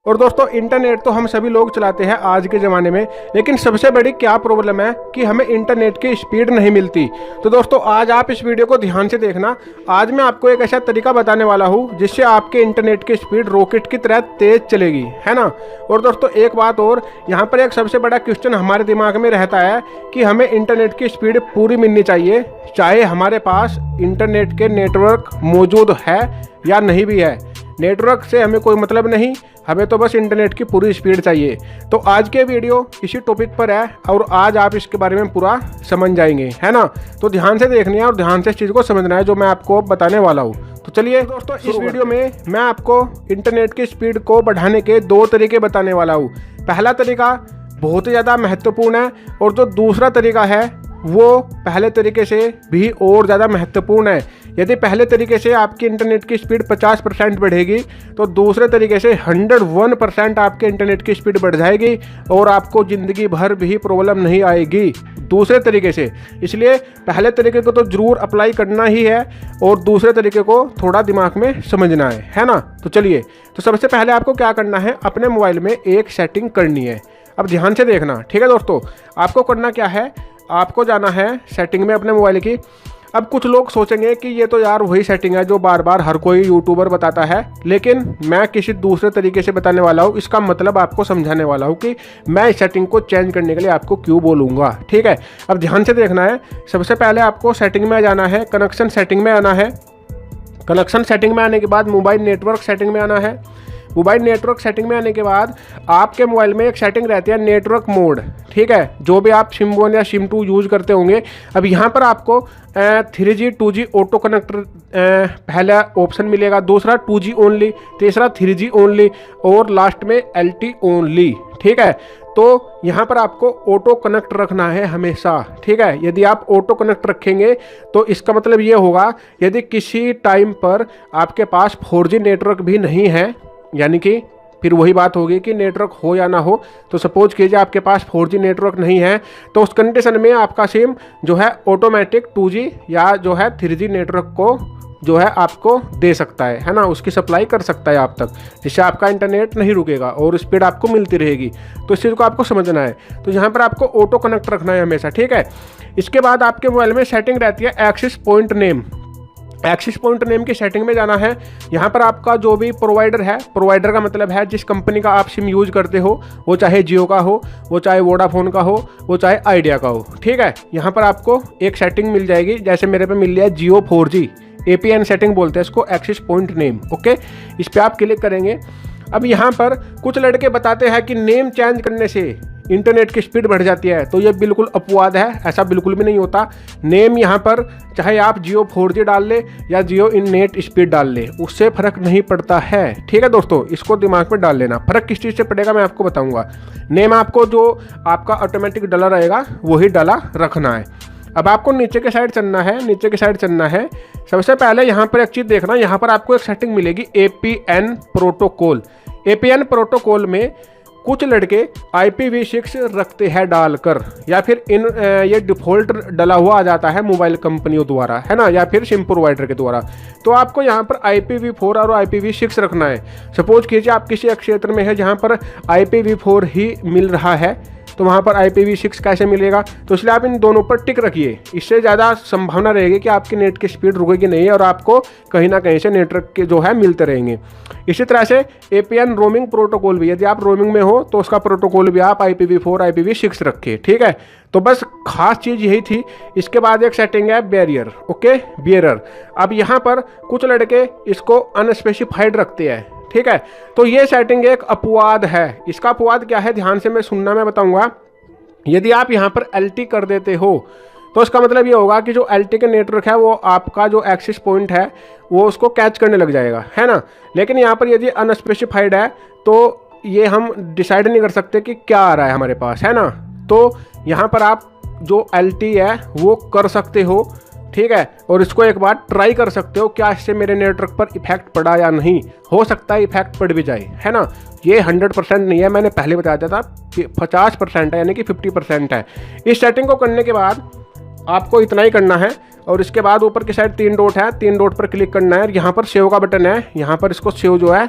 और दोस्तों इंटरनेट तो हम सभी लोग चलाते हैं आज के ज़माने में, लेकिन सबसे बड़ी क्या प्रॉब्लम है कि हमें इंटरनेट की स्पीड नहीं मिलती। तो दोस्तों आज आप इस वीडियो को ध्यान से देखना। आज मैं आपको एक ऐसा तरीका बताने वाला हूँ जिससे आपके इंटरनेट की स्पीड रॉकेट की तरह तेज़ चलेगी, है ना। और दोस्तों एक बात और, यहाँ पर एक सबसे बड़ा क्वेश्चन हमारे दिमाग में रहता है कि हमें इंटरनेट की स्पीड पूरी मिलनी चाहिए, चाहे हमारे पास इंटरनेट के नेटवर्क मौजूद है या नहीं भी है। नेटवर्क से हमें कोई मतलब नहीं, हमें तो बस इंटरनेट की पूरी स्पीड चाहिए। तो आज के वीडियो इसी टॉपिक पर है और आज आप इसके बारे में पूरा समझ जाएंगे, है ना। तो ध्यान से देखनी है और ध्यान से इस चीज़ को समझना है जो मैं आपको बताने वाला हूँ। तो चलिए दोस्तों, इस वीडियो में मैं आपको इंटरनेट की स्पीड को बढ़ाने के 2 तरीके बताने वाला हूँ। पहला तरीका बहुत ही ज़्यादा महत्वपूर्ण है और जो दूसरा तरीका है वो पहले तरीके से भी और ज़्यादा महत्वपूर्ण है। यदि पहले तरीके से आपकी इंटरनेट की स्पीड 50% बढ़ेगी तो दूसरे तरीके से 101% आपके इंटरनेट की स्पीड बढ़ जाएगी और आपको ज़िंदगी भर भी प्रॉब्लम नहीं आएगी दूसरे तरीके से। इसलिए पहले तरीके को तो ज़रूर अप्लाई करना ही है और दूसरे तरीके को थोड़ा दिमाग में समझना है ना। तो चलिए, तो सबसे पहले आपको क्या करना है, अपने मोबाइल में एक सेटिंग करनी है। अब ध्यान से देखना, ठीक है दोस्तों। आपको करना क्या है, आपको जाना है सेटिंग में अपने मोबाइल की। अब कुछ लोग सोचेंगे कि ये तो यार वही सेटिंग है जो बार बार हर कोई यूट्यूबर बताता है, लेकिन मैं किसी दूसरे तरीके से बताने वाला हूँ। इसका मतलब आपको समझाने वाला हूँ कि मैं इस सेटिंग को चेंज करने के लिए आपको क्यों बोलूँगा, ठीक है। अब ध्यान से देखना है। सबसे पहले आपको सेटिंग में जाना है, कनेक्शन सेटिंग में आना है। कनेक्शन सेटिंग में आने के बाद मोबाइल नेटवर्क सेटिंग में आना है। मोबाइल नेटवर्क सेटिंग में आने के बाद आपके मोबाइल में एक सेटिंग रहती है नेटवर्क मोड, ठीक है, जो भी आप सिम 1 या सिम 2 यूज़ करते होंगे। अब यहाँ पर आपको 3G 2G ऑटो कनेक्टर पहला ऑप्शन मिलेगा, दूसरा 2G ओनली, तीसरा 3G ओनली और लास्ट में LTE ओनली, ठीक है। तो यहाँ पर आपको ऑटो कनेक्ट रखना है हमेशा, ठीक है। यदि आप ऑटो कनेक्ट रखेंगे तो इसका मतलब ये होगा यदि किसी टाइम पर आपके पास 4G नेटवर्क भी नहीं है, यानी कि फिर वही बात होगी कि नेटवर्क हो या ना हो। तो सपोज कीजिए आपके पास 4G नेटवर्क नहीं है, तो उस कंडीशन में आपका सिम जो है ऑटोमेटिक 2G या जो है 3G नेटवर्क को जो है आपको दे सकता है ना, उसकी सप्लाई कर सकता है आप तक, जिससे आपका इंटरनेट नहीं रुकेगा और स्पीड आपको मिलती रहेगी। तो इस चीज़ को आपको समझना है। तो यहाँ पर आपको ऑटो कनेक्ट रखना है हमेशा, ठीक है। इसके बाद आपके मोबाइल में सेटिंग रहती है access point name. Access point name की सेटिंग में जाना है। यहाँ पर आपका जो भी प्रोवाइडर है, प्रोवाइडर का मतलब है जिस कंपनी का आप सिम यूज़ करते हो, वो चाहे जियो का हो, वो चाहे वोडाफोन का हो, वो चाहे आइडिया का हो, ठीक है। यहाँ पर आपको एक सेटिंग मिल जाएगी, जैसे मेरे पे मिल रही है जियो 4G, APN सेटिंग बोलते हैं इसको, एक्सेस पॉइंट नेम, ओके। इस पर आप क्लिक करेंगे। अब यहाँ पर कुछ लड़के बताते हैं कि नेम चेंज करने से इंटरनेट की स्पीड बढ़ जाती है, तो ये बिल्कुल अपवाद है, ऐसा बिल्कुल भी नहीं होता। नेम यहाँ पर चाहे आप जियो 4G डाल ले या जियो इन नेट स्पीड डाल ले, उससे फ़र्क नहीं पड़ता है, ठीक है दोस्तों। इसको दिमाग में डाल लेना। फ़र्क किस चीज़ से पड़ेगा मैं आपको बताऊँगा। नेम आपको जो आपका ऑटोमेटिक डला रहेगा वही डाला रखना है। अब आपको नीचे के साइड चलना है, नीचे के साइड चलना है। सबसे पहले यहाँ पर एक चीज़ देखना, यहाँ पर आपको एक सेटिंग मिलेगी APN प्रोटोकॉल। APN प्रोटोकॉल में कुछ लड़के IPv6 रखते हैं डालकर, या फिर ये डिफ़ॉल्ट डला हुआ आ जाता है मोबाइल कंपनियों द्वारा, है ना, या फिर सिम प्रोवाइडर के द्वारा। तो आपको यहाँ पर IPv4 और IPv6 रखना है। सपोज कीजिए आप किसी क्षेत्र में है जहाँ पर IPv4 ही मिल रहा है, तो वहाँ पर IPv6 कैसे मिलेगा। तो इसलिए आप इन दोनों पर टिक रखिए। इससे ज़्यादा संभावना रहेगी कि आपकी नेट की स्पीड रुकेगी नहीं और आपको कहीं ना कहीं से नेटवर्क के जो है मिलते रहेंगे। इसी तरह से APN रोमिंग प्रोटोकॉल भी, यदि आप रोमिंग में हो तो उसका प्रोटोकॉल भी आप IPv4 IPv6 रखिए, ठीक है। तो बस खास चीज़ यही थी। इसके बाद एक सेटिंग है बैरियर, ओके, बियरर। अब यहाँ पर कुछ लड़के इसको अनस्पेसिफाइड रखते हैं, ठीक है। तो ये सेटिंग एक अपवाद है। इसका अपवाद क्या है, ध्यान से मैं सुनना, मैं बताऊंगा। यदि आप यहाँ पर LTE कर देते हो तो इसका मतलब ये होगा कि जो LTE के नेटवर्क है वो आपका जो एक्सेस पॉइंट है वो उसको कैच करने लग जाएगा, है ना। लेकिन यहाँ पर यदि अनस्पेसिफाइड है तो ये हम डिसाइड नहीं कर सकते कि क्या आ रहा है हमारे पास, है ना। तो यहाँ पर आप जो LTE है वो कर सकते हो, ठीक है, और इसको एक बार ट्राई कर सकते हो, क्या इससे मेरे नेटवर्क पर इफेक्ट पड़ा या नहीं। हो सकता है इफेक्ट पड़ भी जाए, है ना। ये 100% नहीं है, मैंने पहले बताया था 50% है, यानी कि 50% है। इस सेटिंग को करने के बाद आपको इतना ही करना है और इसके बाद ऊपर की साइड 3 डॉट है, 3 डॉट पर क्लिक करना है और यहाँ पर सेव का बटन है, यहाँ पर इसको सेव जो है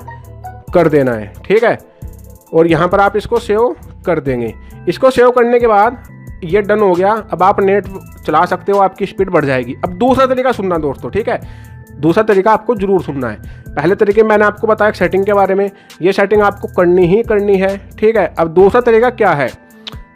कर देना है, ठीक है। और यहाँ पर आप इसको सेव कर देंगे। इसको सेव करने के बाद ये डन हो गया। अब आप नेट चला सकते हो, आपकी स्पीड बढ़ जाएगी। अब दूसरा तरीका सुनना दोस्तों, ठीक है, दूसरा तरीका आपको जरूर सुनना है। पहले तरीके मैंने आपको बताया सेटिंग के बारे में, ये सेटिंग आपको करनी ही करनी है, ठीक है। अब दूसरा तरीका क्या है,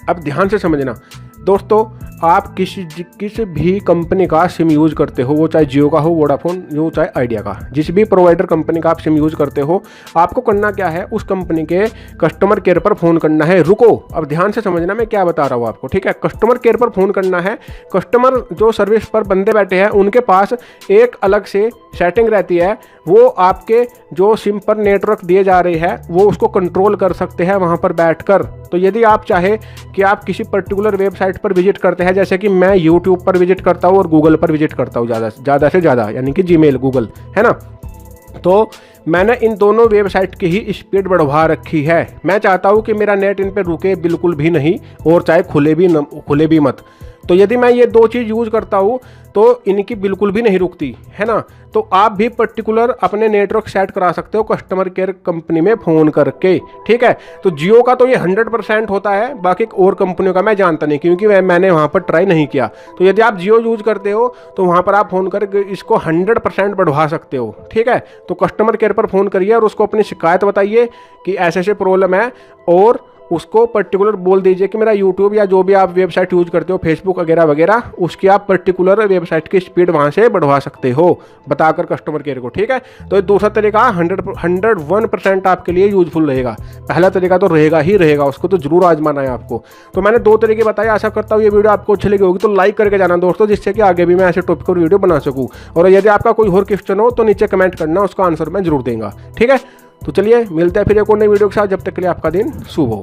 अब ध्यान से समझना दोस्तों। आप किसी भी कंपनी का सिम यूज़ करते हो, वो चाहे जियो का हो, वोडाफोन, जो चाहे आइडिया का, जिस भी प्रोवाइडर कंपनी का आप सिम यूज़ करते हो, आपको करना क्या है, उस कंपनी के कस्टमर केयर पर फ़ोन करना है। रुको, अब ध्यान से समझना मैं क्या बता रहा हूँ आपको, ठीक है। कस्टमर केयर पर फ़ोन करना है। कस्टमर जो सर्विस पर बंदे बैठे हैं, उनके पास एक अलग से सेटिंग रहती है। वो आपके जो सिम पर नेटवर्क दिए जा रही है, वो उसको कंट्रोल कर सकते हैं वहाँ पर बैठकर। तो यदि आप चाहे कि आप किसी पर्टिकुलर वेबसाइट पर विजिट करते हैं, जैसे कि मैं यूट्यूब पर विजिट करता हूँ और गूगल पर विजिट करता हूँ ज़्यादा से ज़्यादा, यानी कि जीमेल, गूगल, है ना, तो मैंने इन दोनों वेबसाइट की ही स्पीड बढ़वा रखी है। मैं चाहता हूँ कि मेरा नेट इन पर रुके बिल्कुल भी नहीं, और चाहे खुले भी मत। तो यदि मैं ये दो चीज़ यूज़ करता हूँ तो इनकी बिल्कुल भी नहीं रुकती, है ना। तो आप भी पर्टिकुलर अपने नेटवर्क सेट करा सकते हो कस्टमर केयर कंपनी में फ़ोन करके, ठीक है। तो जियो का तो ये 100% होता है, बाकी और कंपनियों का मैं जानता नहीं, क्योंकि मैंने वहाँ पर ट्राई नहीं किया। तो यदि आप जियो यूज़ करते हो तो वहाँ पर आप फ़ोन करके इसको 100% बढ़वा सकते हो, ठीक है। तो कस्टमर केयर पर फ़ोन करिए और उसको अपनी शिकायत बताइए कि ऐसे ऐसे प्रॉब्लम है, और उसको पर्टिकुलर बोल दीजिए कि मेरा यूट्यूब या जो भी आप वेबसाइट यूज़ करते हो, फेसबुक वगैरह वगैरह, उसकी आप पर्टिकुलर वेबसाइट की स्पीड वहाँ से बढ़वा सकते हो, बताकर कस्टमर केयर को, ठीक है। तो ये दूसरा तरीका 101% आपके लिए यूजफुल रहेगा। पहला तरीका तो रहेगा ही रहेगा, उसको तो जरूर आजमाना है आपको। तो मैंने दो तरीके बताए। आशा करता हूँ ये वीडियो आपको अच्छी लगी होगी, तो लाइक करके जाना दोस्तों, जिससे कि आगे भी मैं ऐसे टॉपिक पर वीडियो बना सकूँ। और यदि आपका कोई और क्वेश्चन हो तो नीचे कमेंट करना, उसका आंसर मैं जरूर दूंगा, ठीक है। तो चलिए मिलते हैं फिर एक और नई वीडियो के साथ। जब तक के लिए आपका दिन शुभ हो।